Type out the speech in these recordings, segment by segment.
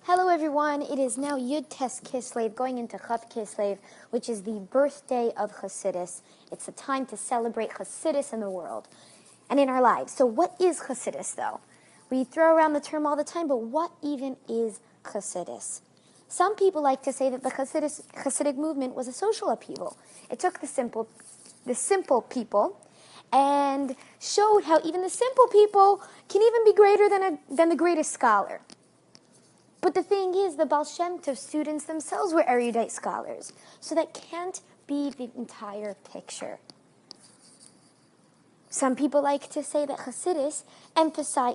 Hello everyone, it is now Yud Tes Kislev going into Chav Kislev, which is the birthday of Chassidus. It's a time to celebrate Chassidus in the world and in our lives. So what is Chassidus though? We throw around the term all the time, but what even is Chassidus? Some people like to say that the Chassidic movement was a social upheaval. It took the simple people and showed how even the simple people can even be greater than the greatest scholar. But the thing is, the Baal Shem Tov students themselves were erudite scholars. So that can't be the entire picture. Some people like to say that Chassidus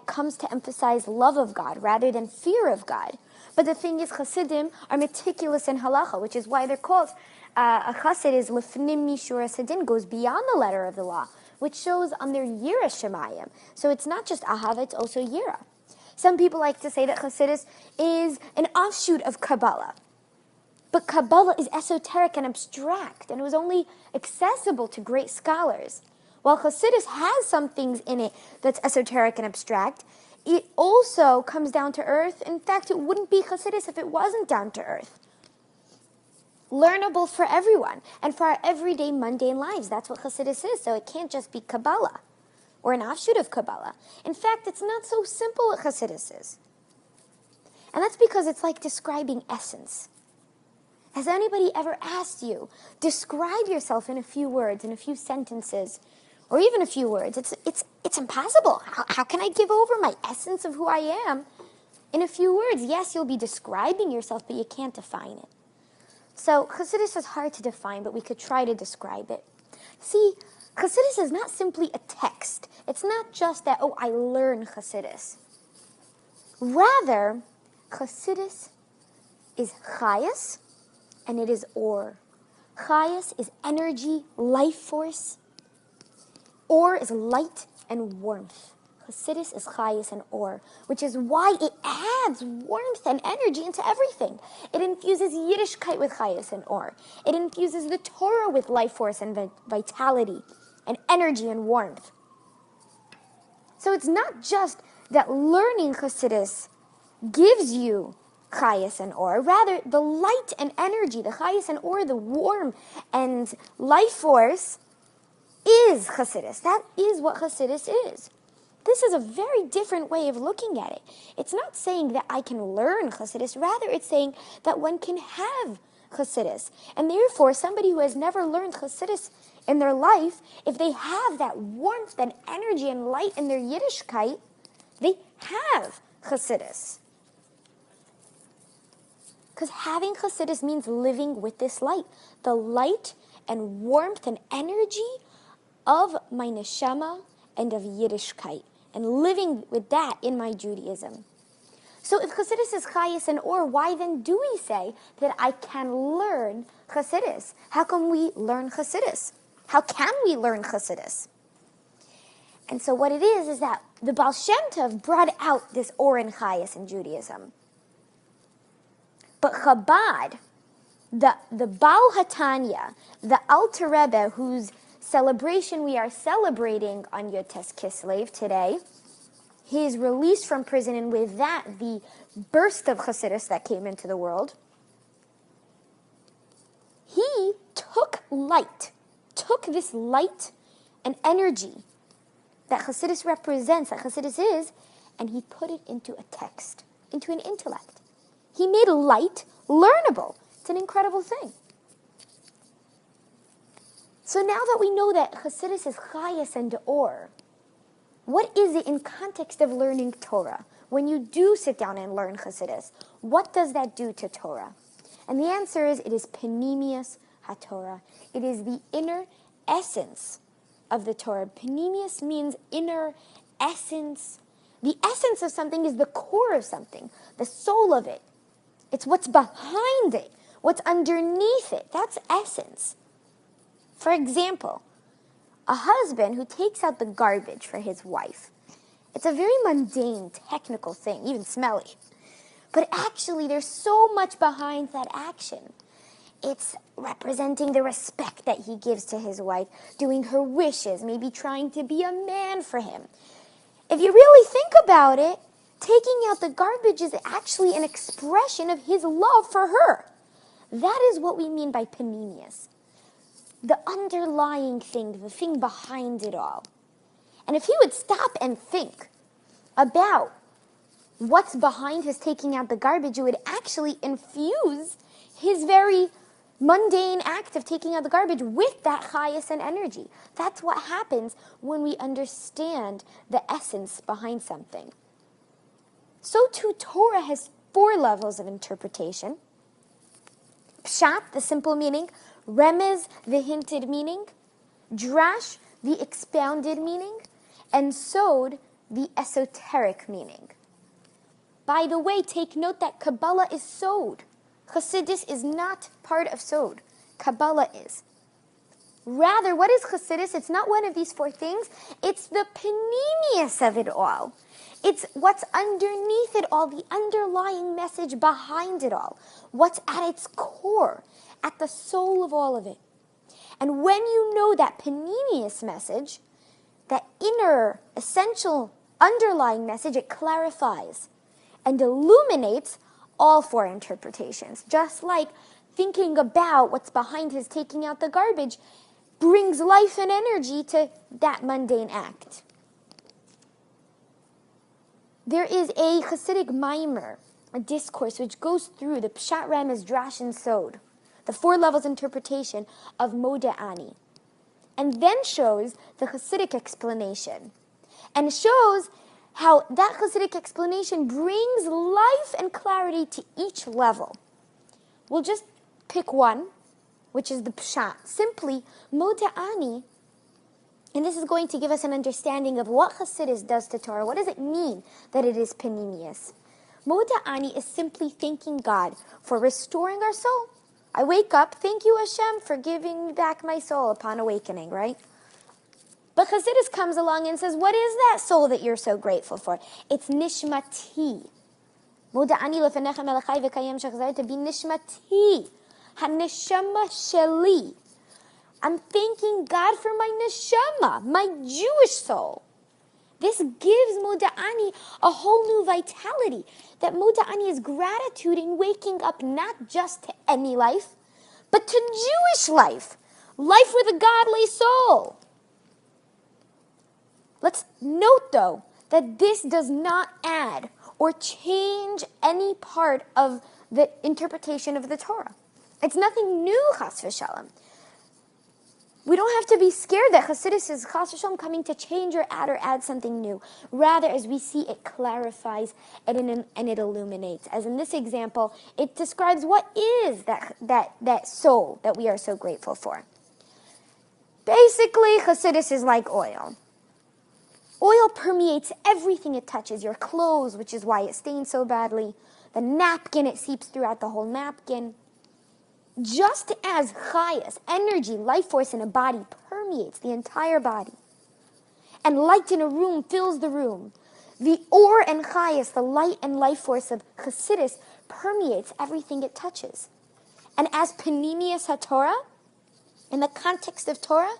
comes to emphasize love of God rather than fear of God. But the thing is, Chassidim are meticulous in halacha, which is why they're called, a Chassid is lefnim mishur hasidin, goes beyond the letter of the law, which shows on their yira shemayim. So it's not just ahava, it's also yira. Some people like to say that Chassidus is an offshoot of Kabbalah. But Kabbalah is esoteric and abstract, and it was only accessible to great scholars. While Chassidus has some things in it that's esoteric and abstract, it also comes down to earth. In fact, it wouldn't be Chassidus if it wasn't down to earth. Learnable for everyone, and for our everyday mundane lives. That's what Chassidus is, so it can't just be Kabbalah or an offshoot of Kabbalah. In fact, it's not so simple what Chassidus is. And that's because it's like describing essence. Has anybody ever asked you, describe yourself in a few words, in a few sentences, or even a few words? It's impossible. How can I give over my essence of who I am in a few words? Yes, you'll be describing yourself, but you can't define it. So Chassidus is hard to define, but we could try to describe it. See, Chassidus is not simply a text. It's not just that, I learn Chassidus. Rather, Chassidus is chayas, and it is or. Chayas is energy, life force. Or is light and warmth. Chassidus is chayas and or, which is why it adds warmth and energy into everything. It infuses Yiddishkeit with chayas and or. It infuses the Torah with life force and vitality and energy and warmth. So it's not just that learning Chassidus gives you chayas and or. Rather, the light and energy, the chayas and or, the warm and life force is Chassidus. That is what Chassidus is. This is a very different way of looking at it. It's not saying that I can learn Chassidus. Rather, it's saying that one can have Chassidus. And therefore, somebody who has never learned Chassidus in their life, if they have that warmth and energy and light in their Yiddishkeit, they have Chassidus. Because having Chassidus means living with this light. The light and warmth and energy of my neshama and of Yiddishkeit. And living with that in my Judaism. So if Chassidus is chayas and or, why then do we say that I can learn Chassidus? How can we learn Chassidus? How can we learn Chassidus? And so what it is that the Baal Shem Tov brought out this or and chayas in Judaism. But Chabad, the Baal HaTanya, the Alter Rebbe, whose celebration we are celebrating on Yud Tes Kislev today, his release from prison, and with that, the burst of Chassidus that came into the world, he took this light and energy that Chassidus represents, that Chassidus is, and he put it into a text, into an intellect. He made light learnable. It's an incredible thing. So now that we know that Chassidus is chayas and or, what is it in context of learning Torah? When you do sit down and learn Chassidus, what does that do to Torah? And the answer is, it is panemius haTorah. It is the inner essence of the Torah. Panemius means inner essence. The essence of something is the core of something, the soul of it. It's what's behind it, what's underneath it. That's essence. For example, a husband who takes out the garbage for his wife. It's a very mundane, technical thing, even smelly. But actually, there's so much behind that action. It's representing the respect that he gives to his wife, doing her wishes, maybe trying to be a man for him. If you really think about it, Taking out the garbage is actually an expression of his love for her. That is what we mean by panemius. The underlying thing, the thing behind it all. And if he would stop and think about what's behind his taking out the garbage, it would actually infuse his very mundane act of taking out the garbage with that chayas and energy. That's what happens when we understand the essence behind something. So too, Torah has 4 levels of interpretation. Pshat, the simple meaning. Remez, the hinted meaning. Drash, the expounded meaning. And Sod, the esoteric meaning. By the way, take note that Kabbalah is Sod. Chassidus is not part of Sod. Kabbalah is. Rather, what is Chassidus? It's not one of these 4 things. It's the panemius of it all. It's what's underneath it all, the underlying message behind it all. What's at its core, at the soul of all of it. And when you know that panemius message, that inner, essential, underlying message, it clarifies and illuminates all 4 interpretations. Just like thinking about what's behind his taking out the garbage brings life and energy to that mundane act. There is a Chassidic mimer, a discourse, which goes through the Pshat, Remez, Drash, and Sod, the 4 levels interpretation of Modeh, and then shows the Chassidic explanation, and shows how that Chassidic explanation brings life and clarity to each level. We'll just pick one, which is the Pshat. Simply, Modeh, and this is going to give us an understanding of what Chassidus does to Torah. What does it mean that it is panemius? Modeh is simply thanking God for restoring our soul. I wake up, thank you Hashem for giving me back my soul upon awakening, right? But Chassidus comes along and says, what is that soul that you're so grateful for? It's nishmati. Modeh lefenecha melechai v'kayem shechzarta bi nishmati. Ha-neshama sheli. I'm thanking God for my neshama, my Jewish soul. This gives Modeh a whole new vitality. That Modeh is gratitude in waking up not just to any life, but to Jewish life. Life with a godly soul. Let's note, though, that this does not add or change any part of the interpretation of the Torah. It's nothing new, chas v'shalom. We don't have to be scared that Chassidus is chas v'shalom coming to change or add something new. Rather, as we see, it clarifies and it illuminates. As in this example, it describes what is that soul that we are so grateful for. Basically, Chassidus is like oil. Oil permeates everything it touches. Your clothes, which is why it stains so badly. The napkin, it seeps throughout the whole napkin. Just as chayas, energy, life force in a body permeates the entire body, and light in a room fills the room, the or and chayas, the light and life force of Chassidus, permeates everything it touches. And as panemius HaTorah, in the context of Torah,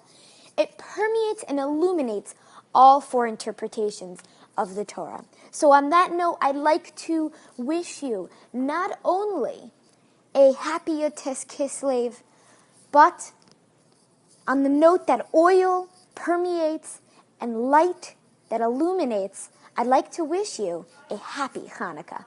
it permeates and illuminates all 4 interpretations of the Torah. So on that note, I'd like to wish you not only a happy Yotes Kislev, but on the note that oil permeates and light that illuminates, I'd like to wish you a happy Hanukkah.